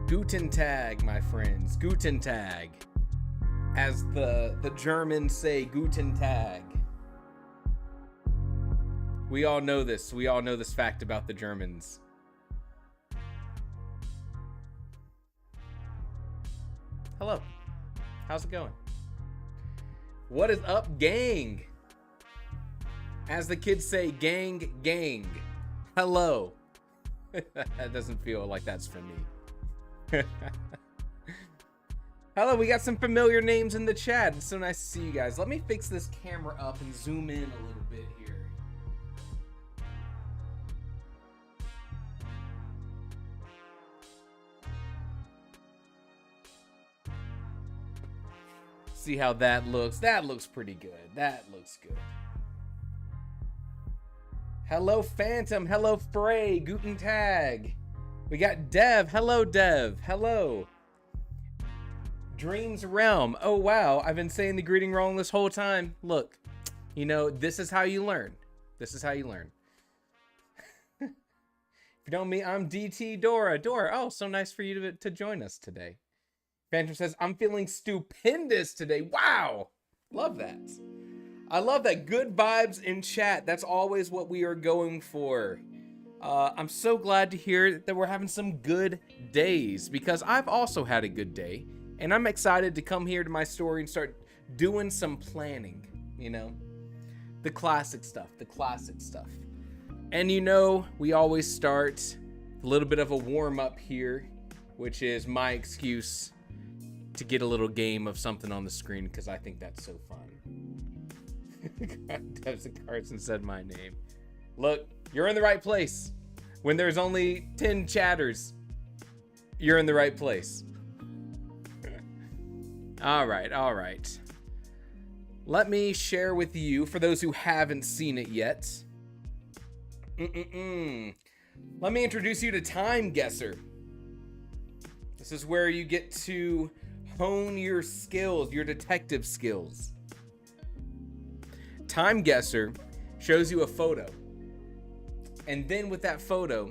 Guten Tag, my friends. Guten Tag. As the Germans say, Guten Tag. We all know this. We all know this fact about the Germans. Hello. How's it going? What is up, gang? As the kids say, gang, gang. Hello. That doesn't feel like that's for me. Hello, we got some familiar names in the chat. It's so nice to see you guys. Let me fix this camera up and zoom in a little bit here. See how that looks. That looks pretty good. That looks good. Hello, Phantom. Hello, Frey. Guten Tag. We got Dev. Hello, Dev. Hello. Dreams Realm. Oh, wow. I've been saying the greeting wrong this whole time. Look, you know, this is how you learn. This is how you learn. If you know me, I'm DT Dora. Dora, oh, so nice for you to join us today. Phantom says, I'm feeling stupendous today. Wow. Love that. I love that. Good vibes in chat. That's always what we are going for. I'm so glad to hear that we're having some good days, because I've also had a good day, and I'm excited to come here to my story and start doing some planning, you know, the classic stuff, And you know, we always start a little bit of a warm up here, which is my excuse to get a little game of something on the screen, because I think that's so fun. Devson Carson said my name. Look, you're in the right place. When there's only 10 chatters, you're in the right place. All right. Let me share with you, for those who haven't seen it yet. Let me introduce you to Time Guesser. This is where you get to hone your skills, your detective skills. Time Guesser shows you a photo. And then with that photo,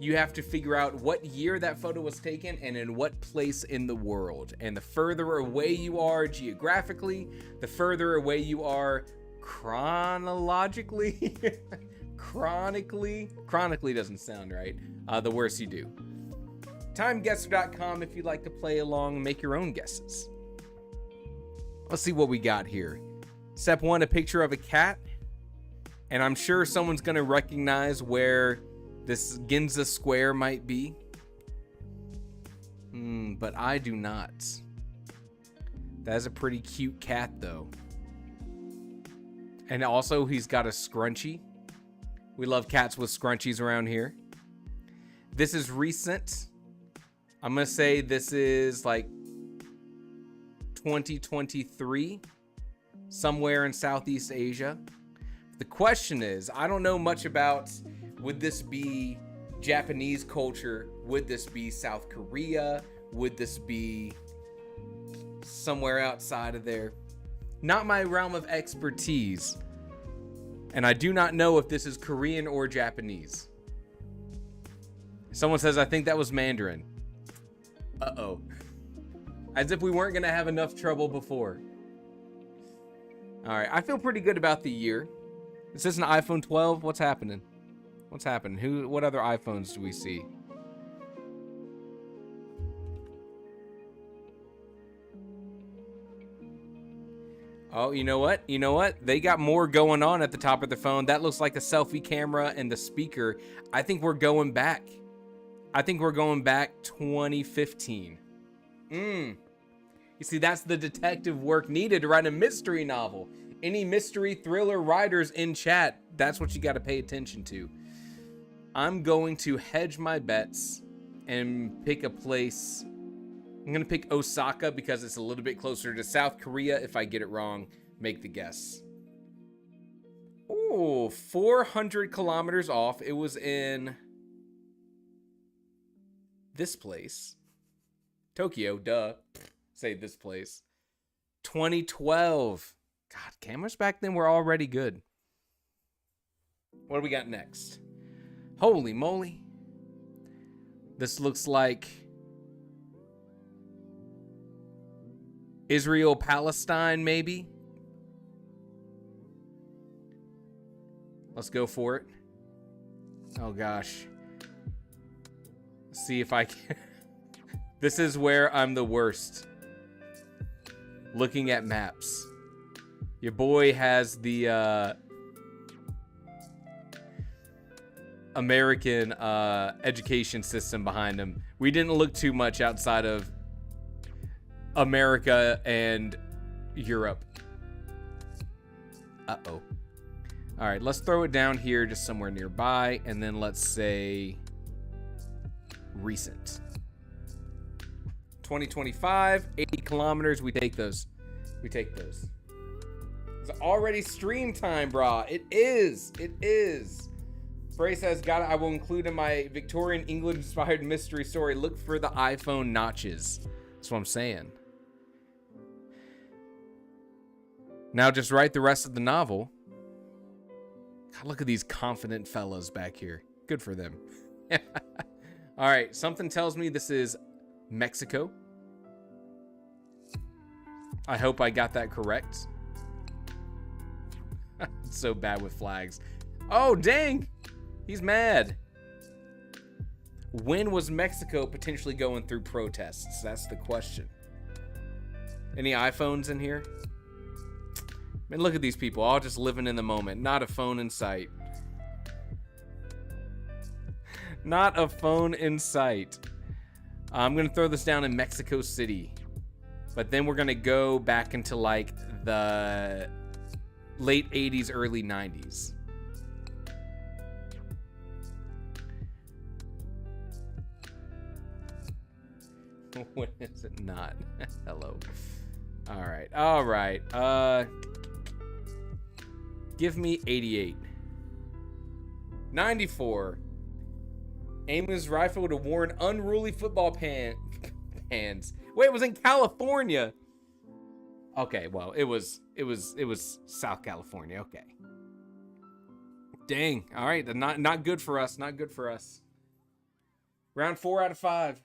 you have to figure out what year that photo was taken and in what place in the world. And the further away you are geographically, the further away you are chronologically. Chronically doesn't sound right. The worse you do. TimeGuesser.com if you'd like to play along and make your own guesses. Let's see what we got here. Step 1, a picture of a cat. And I'm sure someone's going to recognize where this Ginza square might be. But I do not. That is a pretty cute cat, though. And also, he's got a scrunchie. We love cats with scrunchies around here. This is recent. I'm going to say this is like 2023. Somewhere in Southeast Asia. The question is, I don't know much about, would this be Japanese culture? Would this be South Korea? Would this be somewhere outside of there? Not my realm of expertise. And I do not know if this is Korean or Japanese. Someone says, I think that was Mandarin. Uh-oh. As if we weren't going to have enough trouble before. All right, I feel pretty good about the year. Is this an iPhone 12? What's happening? What's happening? What other iPhones do we see? Oh, you know what? You know what? They got more going on at the top of the phone. That looks like a selfie camera and the speaker. I think we're going back. I think we're going back 2015. You see, that's the detective work needed to write a mystery novel. Any mystery thriller writers in chat, that's what you got to pay attention to. I'm going to hedge my bets and pick a place I'm going to pick Osaka because it's a little bit closer to South Korea. If I get it wrong, make the guess. Oh, 400 kilometers off. It was in this place. Tokyo, duh. Say this place. 2012. God, cameras back then were already good. What do we got next? Holy moly. This looks like Israel, Palestine, maybe. Let's go for it. Oh gosh. Let's see if I can. This is where I'm the worst. Looking at maps. Your boy has the American education system behind him. We didn't look too much outside of America and Europe. Uh-oh. All right, let's throw it down here just somewhere nearby, and then let's say recent. 2025, 80 kilometers. We take those. We take those. It's already stream time, brah. It is. It is. Bray says, got it. I will include in my Victorian England-inspired mystery story. Look for the iPhone notches. That's what I'm saying. Now just write the rest of the novel. God, look at these confident fellas back here. Good for them. All right, something tells me this is Mexico. I hope I got that correct. So bad with flags. Oh, dang. He's mad. When was Mexico potentially going through protests? That's the question. Any iPhones in here? Man, look at these people, all just living in the moment. Not a phone in sight. Not a phone in sight. I'm going to throw this down in Mexico City. But then we're going to go back into like the late 80s, early 90s. When is it not? Hello. All right. All right. Give me 88. 94. Aim his rifle to warn unruly football fans. Wait, it was in California. Okay, well, it was South California. Okay. Dang. All right, not good for us. Not good for us. Round 4 out of 5.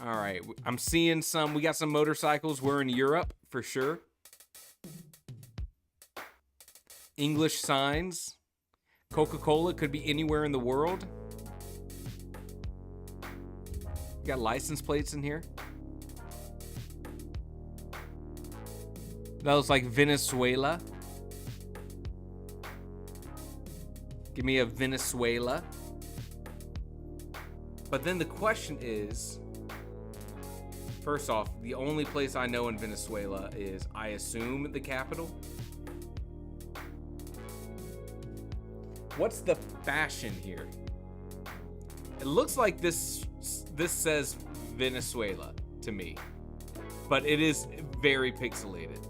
All right, I'm seeing some. We got some motorcycles. We're in Europe for sure. English signs. Coca-Cola could be anywhere in the world. You got license plates in here. That looks like Venezuela. Give me a Venezuela. But then the question is, first off, the only place I know in Venezuela is, I assume, the capital. What's the fashion here? It looks like this says Venezuela to me, but it is very pixelated.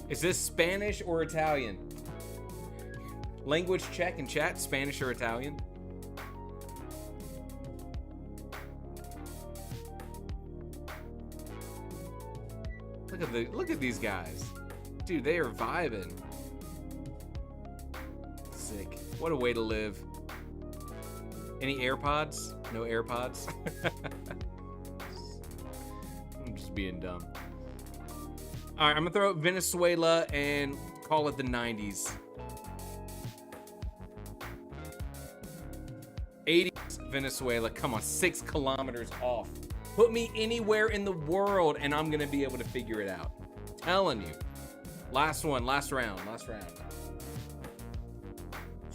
Is this Spanish or Italian? Language check in chat, Spanish or Italian? Look at these guys. Dude, they are vibing. Sick. What a way to live. Any AirPods? No AirPods? I'm just being dumb. All right, I'm gonna throw out Venezuela and call it the 90s. 80s Venezuela. Come on, 6 kilometers off. Put me anywhere in the world and I'm gonna be able to figure it out. Telling you. Last one, last round. This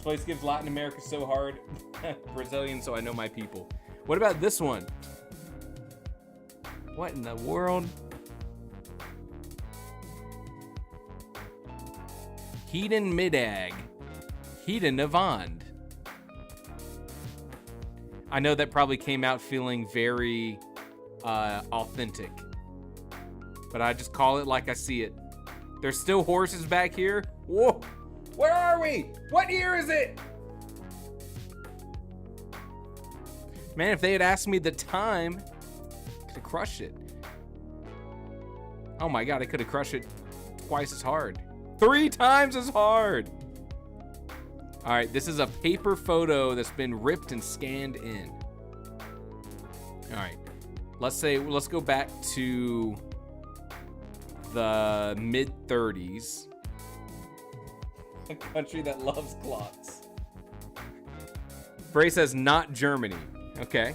place gives Latin America so hard. Brazilian, so I know my people. What about this one? What in the world? Hedon Midag. Hedon Avant. I know that probably came out feeling very authentic, but I just call it like I see it. There's still horses back here. Whoa, where are we? What year is it? Man, if they had asked me the time, I could have crushed it. Oh my God, I could have crushed it twice as hard. 3 times as hard. All right, this is a paper photo that's been ripped and scanned in. All right, let's go back to the mid-30s. A country that loves clocks. Bray says not Germany. Okay.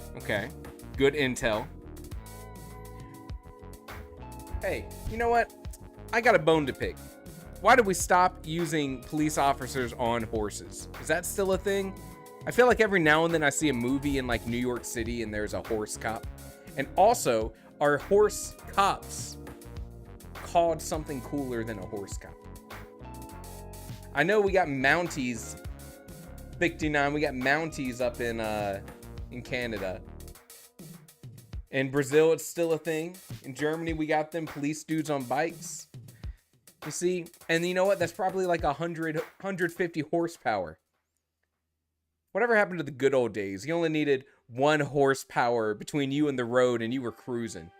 Good intel. Hey, you know what? I got a bone to pick. Why did we stop using police officers on horses? Is that still a thing? I feel like every now and then I see a movie in like New York City and there's a horse cop. And also, are horse cops called something cooler than a horse cop? I know we got Mounties, 59, we got Mounties up in Canada. In Brazil, it's still a thing. In Germany, we got them police dudes on bikes. You see? And you know what? That's probably like 150 horsepower. Whatever happened to the good old days? You only needed 1 horsepower between you and the road and you were cruising.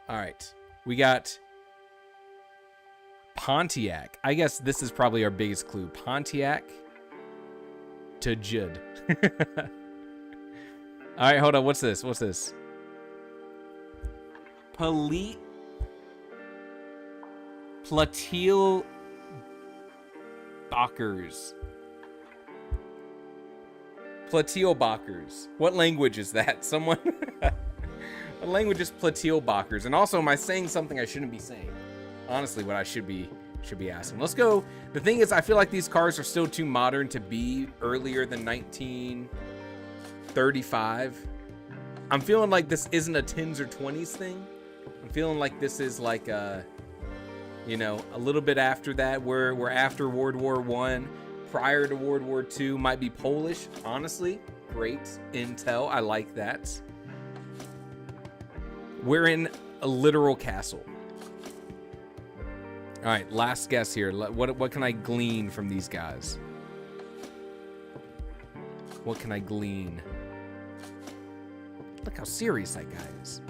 All right. We got Pontiac. I guess this is probably our biggest clue. Pontiac to Judd. All right, hold on. What's this? Platil Bakkers. Plateelbakkers. What language is that? Someone? What language is Plateelbakkers? And also, am I saying something I shouldn't be saying? Honestly, what I should be asking. Let's go. The thing is, I feel like these cars are still too modern to be earlier than 1935. I'm feeling like this isn't a 10s or 20s thing. I'm feeling like this is like a little bit after that. We're after World War I, prior to World War II. Might be Polish. Honestly, great intel. I like that. We're in a literal castle. All right, last guess here. What can I glean from these guys? What can I glean? Look how serious that guy is.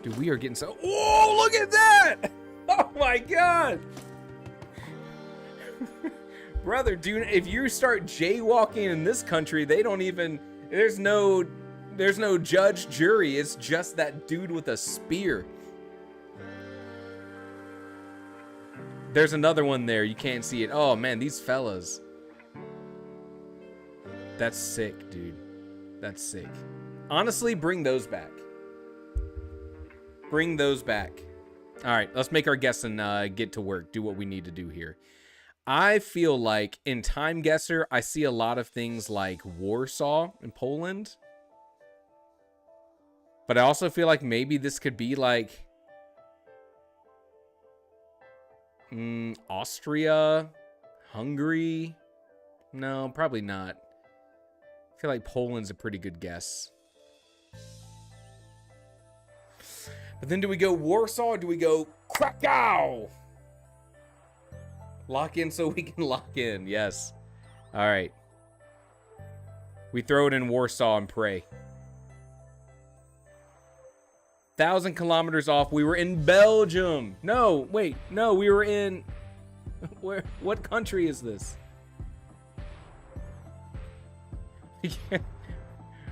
Dude, we are getting so... Whoa, look at that! Oh my God! Brother, dude, if you start jaywalking in this country, they don't even... There's no judge, jury. It's just that dude with a spear. There's another one there. You can't see it. Oh, man, these fellas. That's sick, dude. That's sick. Honestly, bring those back. Bring those back. All right, let's make our guess and get to work. Do what we need to do here. I feel like in Time Guesser, I see a lot of things like Warsaw in Poland. But I also feel like maybe this could be like... Austria, Hungary. No, probably not. I feel like Poland's a pretty good guess. But then do we go Warsaw or do we go Krakow? Lock in so we can lock in. Yes. All right. We throw it in Warsaw and pray. 1,000 kilometers off. We were in Belgium. No, wait. No, we were in... Where? What country is this?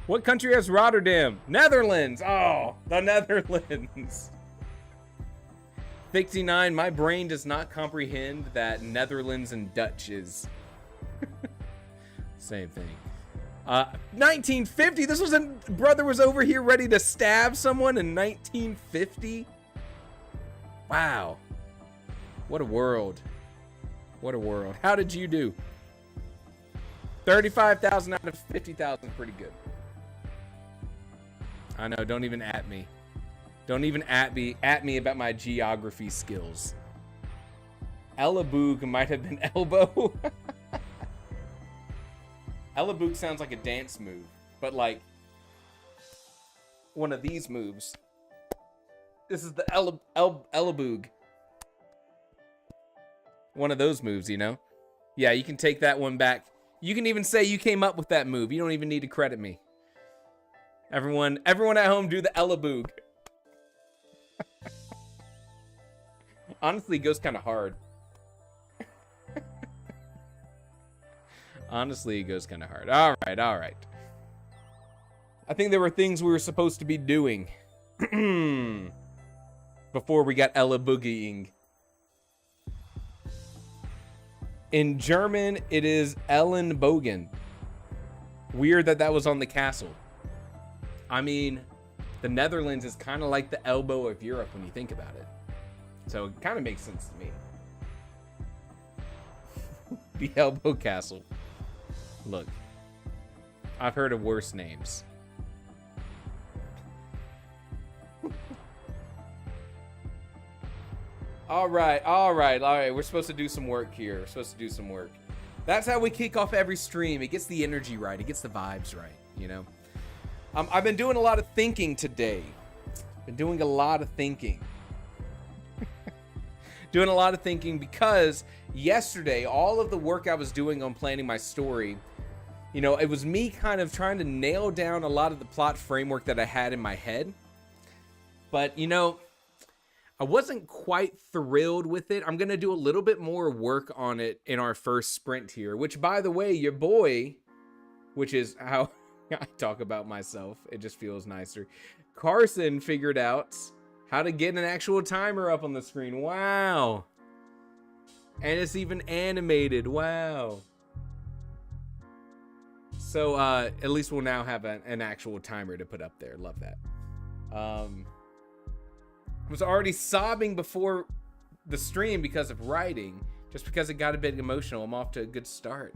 What country has Rotterdam? Netherlands. Oh, the Netherlands. 59, my brain does not comprehend that Netherlands and Dutch is... Same thing. 1950. This was a brother was over here ready to stab someone in 1950. Wow. What a world. What a world. How did you do? 35,000 out of 50,000. Pretty good. I know. Don't even at me. Don't even at me about my geography skills. Elaboog might have been elbow. Elaboog sounds like a dance move, but like one of these moves. This is the Elaboog. One of those moves, you know? Yeah, you can take that one back. You can even say you came up with that move. You don't even need to credit me. Everyone at home do the Elaboog. Honestly, it goes kind of hard. Honestly, it goes kind of hard. All right. I think there were things we were supposed to be doing before we got Elaboogieing. In German, it is Ellenbogen. Weird that was on the castle. I mean, the Netherlands is kind of like the elbow of Europe when you think about it. So it kind of makes sense to me. The Elbow Castle. Look, I've heard of worse names. All right. We're supposed to do some work here. That's how we kick off every stream. It gets the energy right. It gets the vibes right, you know? I've been doing a lot of thinking today. Doing a lot of thinking because yesterday, all of the work I was doing on planning my story, you know, it was me kind of trying to nail down a lot of the plot framework that I had in my head. But, you know, I wasn't quite thrilled with it. I'm going to do a little bit more work on it in our first sprint here, which, by the way, your boy, which is how I talk about myself, it just feels nicer. Carson figured out how to get an actual timer up on the screen. Wow. And it's even animated. Wow. So at least we'll now have an actual timer to put up there. Love that. I was already sobbing before the stream because of writing, just because it got a bit emotional. I'm off to a good start.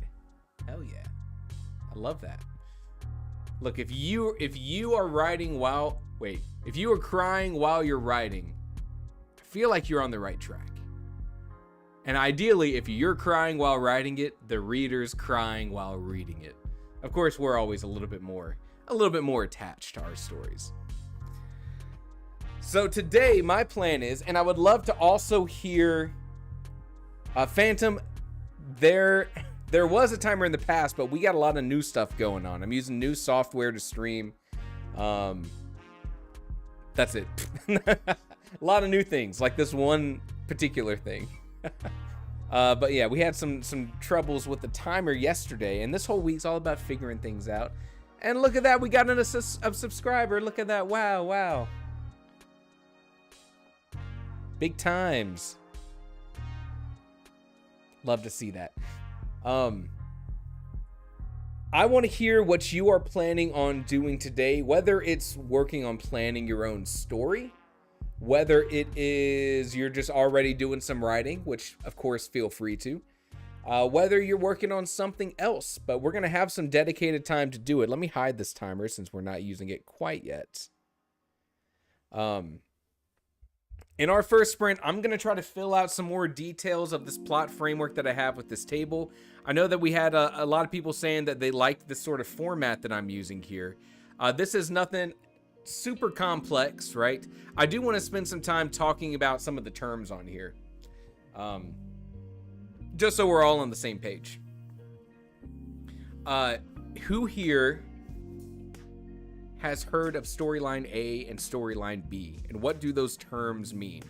Hell yeah. I love that. Look, if you are writing while, if you are crying while you're writing, I feel like you're on the right track. And ideally, if you're crying while writing it, the reader's crying while reading it. Of course, we're always a little bit more attached to our stories. So today, my plan is, and I would love to also hear, Phantom, there was a timer in the past, but we got a lot of new stuff going on. I'm using new software to stream. That's it. A lot of new things, like this one particular thing. But yeah, we had some troubles with the timer yesterday, and this whole week's all about figuring things out. And look at that, we got a subscriber. Look at that. Wow. Big times. Love to see that. I want to hear what you are planning on doing today, whether it's working on planning your own story, whether it is you're just already doing some writing, which of course feel free to, whether you're working on something else, but we're going to have some dedicated time to do it. Let me hide this timer since we're not using it quite yet. In our first sprint, I'm going to try to fill out some more details of this plot framework that I have with this table. I know that we had a lot of people saying that they liked this sort of format that I'm using here. This is nothing super complex, right? I do want to spend some time talking about some of the terms on here. Just so we're all on the same page. Who here has heard of storyline A and storyline B, and what do those terms mean?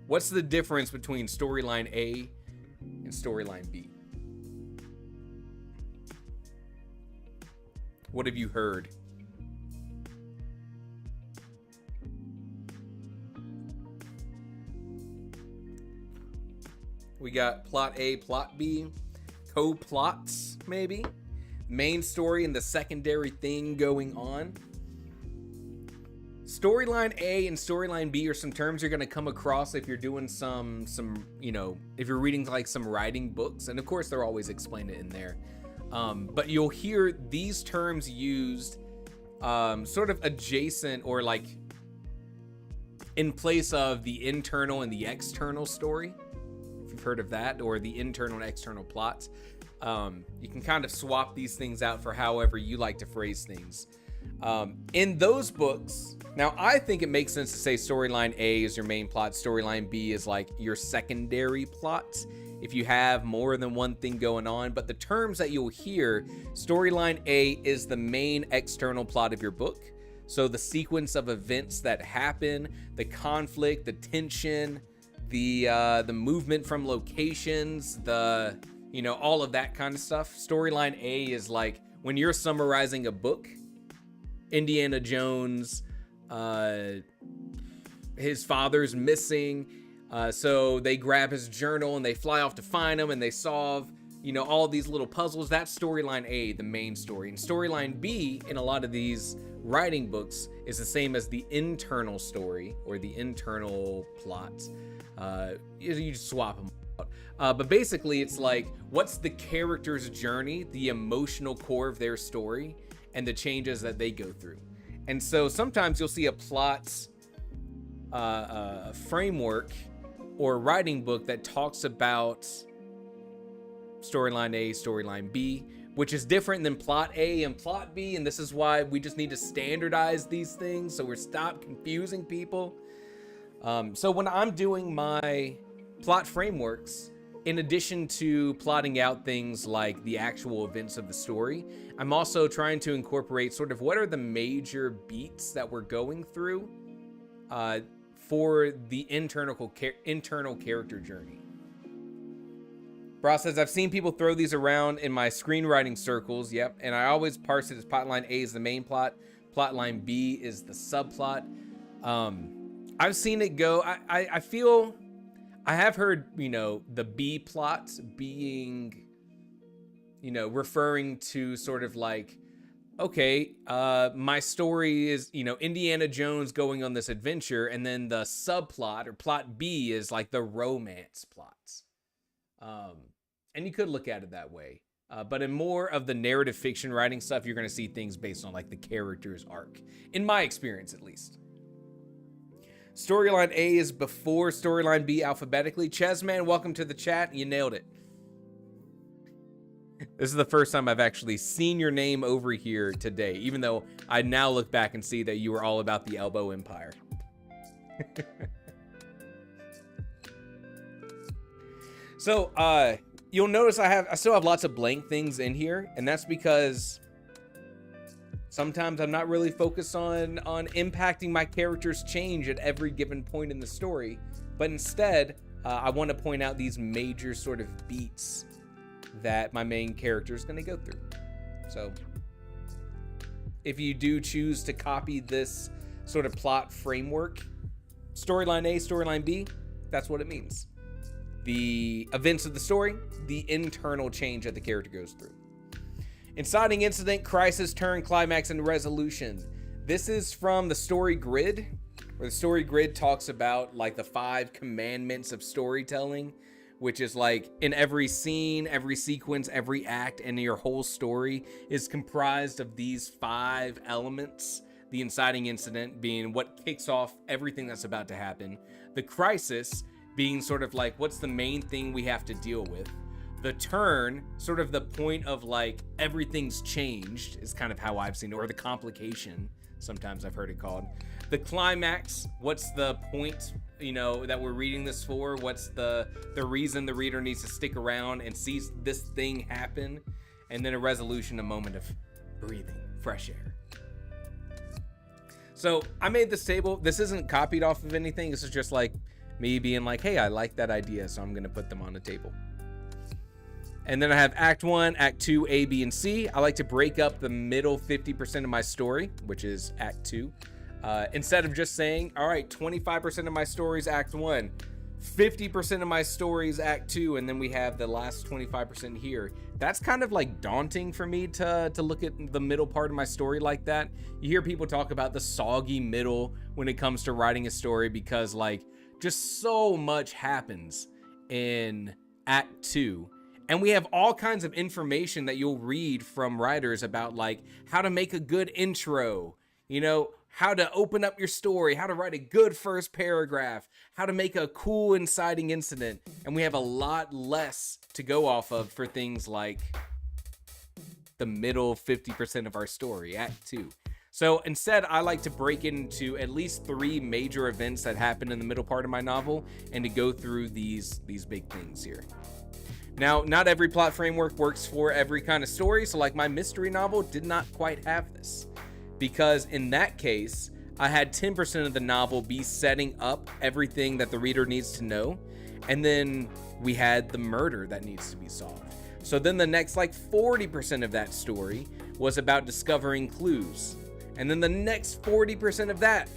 What's the difference between storyline A and storyline B? What have you heard? We got plot A, plot B, co-plots maybe, main story and the secondary thing going on. Storyline A and storyline B are some terms you're going to come across if you're doing some, if you're reading like some writing books. And of course, they're always explained it in there. But you'll hear these terms used sort of adjacent or like in place of the internal and the external story. If you've heard of that, or the internal and external plots, you can kind of swap these things out for however you like to phrase things. In those books, now I think it makes sense to say storyline A is your main plot, storyline B is like your secondary plot, if you have more than one thing going on. But the terms that you'll hear, storyline A is the main external plot of your book. So the sequence of events that happen, the conflict, the tension, the movement from locations, all of that kind of stuff. Storyline A is like when you're summarizing a book, Indiana Jones, his father's missing. So they grab his journal and they fly off to find him and they solve, all these little puzzles. That's storyline A, the main story. And storyline B in a lot of these writing books is the same as the internal story or the internal plot. You just swap them out. But basically it's like, what's the character's journey, the emotional core of their story, and the changes that they go through. And so sometimes you'll see a plot framework or writing book that talks about storyline A, storyline B, which is different than plot A and plot B. And this is why we just need to standardize these things so we're stop confusing people. So when I'm doing my plot frameworks, in addition to plotting out things like the actual events of the story, I'm also trying to incorporate sort of what are the major beats that we're going through for the internal character journey. Bra says, I've seen people throw these around in my screenwriting circles. Yep. And I always parse it as plotline A is the main plot. Plotline B is the subplot. I've seen it go. I feel I have heard, the B plot being, referring to sort of like, okay, my story is, Indiana Jones going on this adventure, and then the subplot or plot B is like the romance plots. And you could look at it that way. But in more of the narrative fiction writing stuff, you're going to see things based on like the character's arc, in my experience at least. Storyline A is before storyline B alphabetically. Chesman, welcome to the chat. You nailed it. This is the first time I've actually seen your name over here today, even though I now look back and see that you were all about the Elbow Empire. So, you'll notice I still have lots of blank things in here, and that's because sometimes I'm not really focused on impacting my character's change at every given point in the story, but instead, I want to point out these major sort of beats that my main character is going to go through. So, if you do choose to copy this sort of plot framework, storyline A, storyline B, that's what it means. The events of the story, the internal change that the character goes through. Inciting incident, crisis, turn, climax, and resolution. This is from the story grid, where the story grid talks about like the 5 commandments of storytelling, which is like in every scene, every sequence, every act, and your whole story is comprised of these 5 elements. The inciting incident being what kicks off everything that's about to happen. The crisis being sort of like what's the main thing we have to deal with. The turn, sort of the point of like everything's changed, is kind of how I've seen it, or the complication, sometimes I've heard it called. The climax, what's the point, that we're reading this for? What's the reason the reader needs to stick around and see this thing happen? And then a resolution, a moment of breathing, fresh air. So I made this table. This isn't copied off of anything. This is just like me being like, hey, I like that idea, so I'm going to put them on the table. And then I have Act 1, Act 2, A, B, and C. I like to break up the middle 50% of my story, which is Act 2. Instead of just saying, all right, 25% of my story is Act 1, 50% of my story is Act 2, and then we have the last 25% here. That's kind of like daunting for me to look at the middle part of my story like that. You hear people talk about the soggy middle when it comes to writing a story because like just so much happens in Act 2. And we have all kinds of information that you'll read from writers about like how to make a good intro, how to open up your story, how to write a good first paragraph, how to make a cool inciting incident. And we have a lot less to go off of for things like the middle 50% of our story, Act 2. So instead, I like to break it into at least 3 major events that happen in the middle part of my novel and to go through these big things here. Now, not every plot framework works for every kind of story. So like my mystery novel did not quite have this, because in that case, I had 10% of the novel be setting up everything that the reader needs to know. And then we had the murder that needs to be solved. So then the next like 40% of that story was about discovering clues. And then the next 40% of that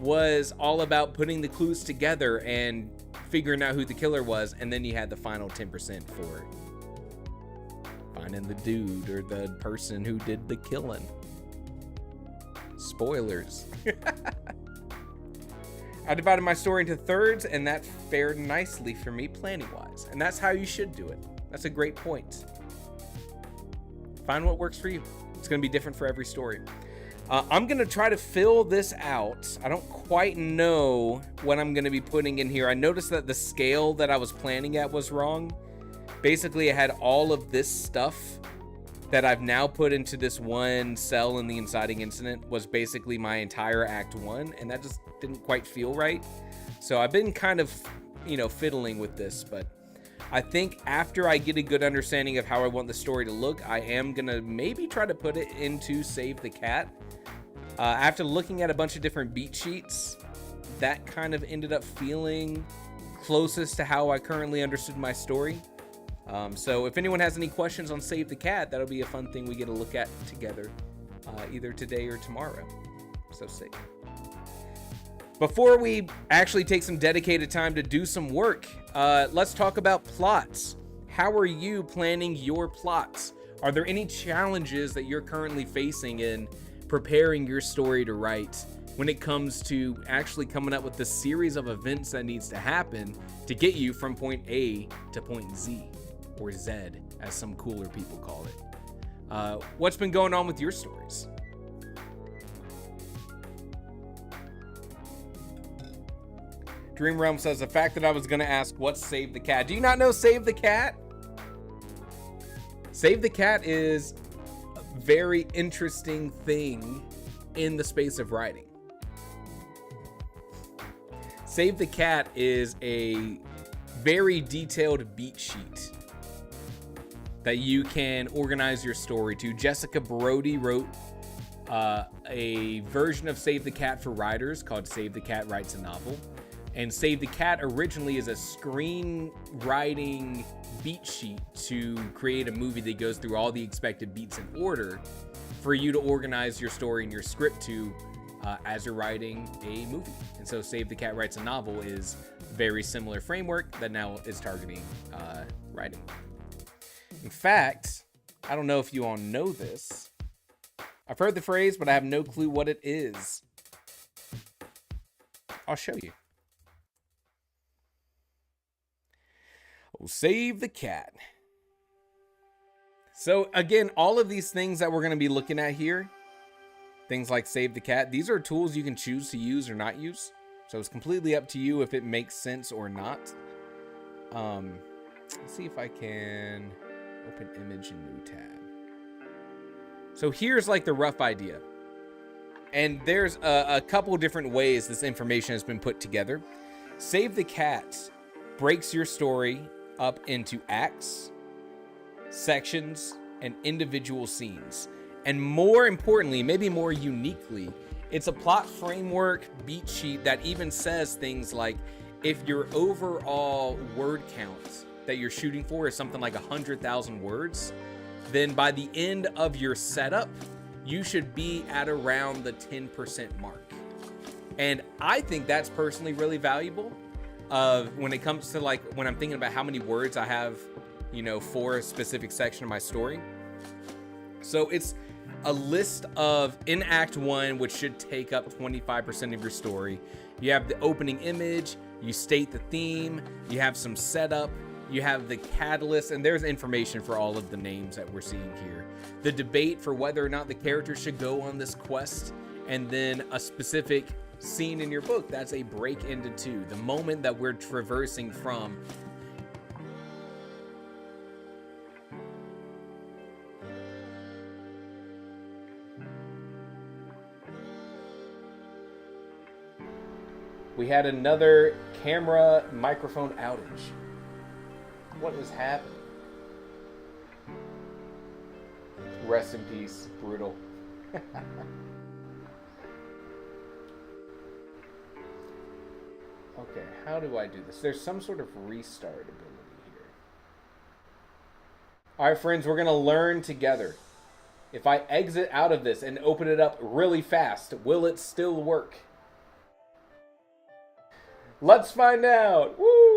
was all about putting the clues together and figuring out who the killer was. And then you had the final 10% for finding the dude or the person who did the killing. Spoilers. I divided my story into thirds, and that fared nicely for me planning-wise. And that's how you should do it. That's a great point. Find what works for you. It's going to be different for every story. I'm going to try to fill this out. I don't quite know what I'm going to be putting in here. I noticed that the scale that I was planning at was wrong. Basically, I had all of this stuff that I've now put into this one cell in the inciting incident was basically my entire Act 1, and that just didn't quite feel right. So I've been kind of, fiddling with this, but I think after I get a good understanding of how I want the story to look, I am going to maybe try to put it into Save the Cat. After looking at a bunch of different beat sheets, that kind of ended up feeling closest to how I currently understood my story. So if anyone has any questions on Save the Cat, that'll be a fun thing we get to look at together, either today or tomorrow. So stay. Before we actually take some dedicated time to do some work, let's talk about plots. How are you planning your plots? Are there any challenges that you're currently facing in preparing your story to write when it comes to actually coming up with the series of events that needs to happen to get you from point A to point Z, or Z, as some cooler people call it? What's been going on with your stories? Dream Realm says, the fact that I was going to ask what's Save the Cat. Do you not know Save the Cat? Save the Cat is a very interesting thing in the space of writing. Save the Cat is a very detailed beat sheet that you can organize your story to. Jessica Brody wrote a version of Save the Cat for writers called Save the Cat Writes a Novel. And Save the Cat originally is a screenwriting beat sheet to create a movie that goes through all the expected beats in order for you to organize your story and your script to as you're writing a movie. And so Save the Cat Writes a Novel is a very similar framework that now is targeting writing. In fact, I don't know if you all know this. I've heard the phrase, but I have no clue what it is. I'll show you. Oh, Save the Cat. So again, all of these things that we're going to be looking at here, things like Save the Cat, these are tools you can choose to use or not use. So it's completely up to you if it makes sense or not. Let's see if I can open image in new tab. So here's like the rough idea. And there's a couple different ways this information has been put together. Save the Cat breaks your story up into acts, sections, and individual scenes. And more importantly, maybe more uniquely, it's a plot framework beat sheet that even says things like, if your overall word count that you're shooting for is something like 100,000 words, then by the end of your setup, you should be at around the 10% mark. And I think that's personally really valuable when it comes to like, when I'm thinking about how many words I have, for a specific section of my story. So it's a list of, in Act 1, which should take up 25% of your story. You have the opening image, you state the theme, you have some setup, you have the catalyst, and there's information for all of the names that we're seeing here. The debate for whether or not the character should go on this quest, and then a specific scene in your book that's a break into 2. The moment that we're traversing from. We had another camera microphone outage. What is happening? Rest in peace, brutal. Okay, how do I do this? There's some sort of restart ability here. Alright, friends, we're going to learn together. If I exit out of this and open it up really fast, will it still work? Let's find out. Woo!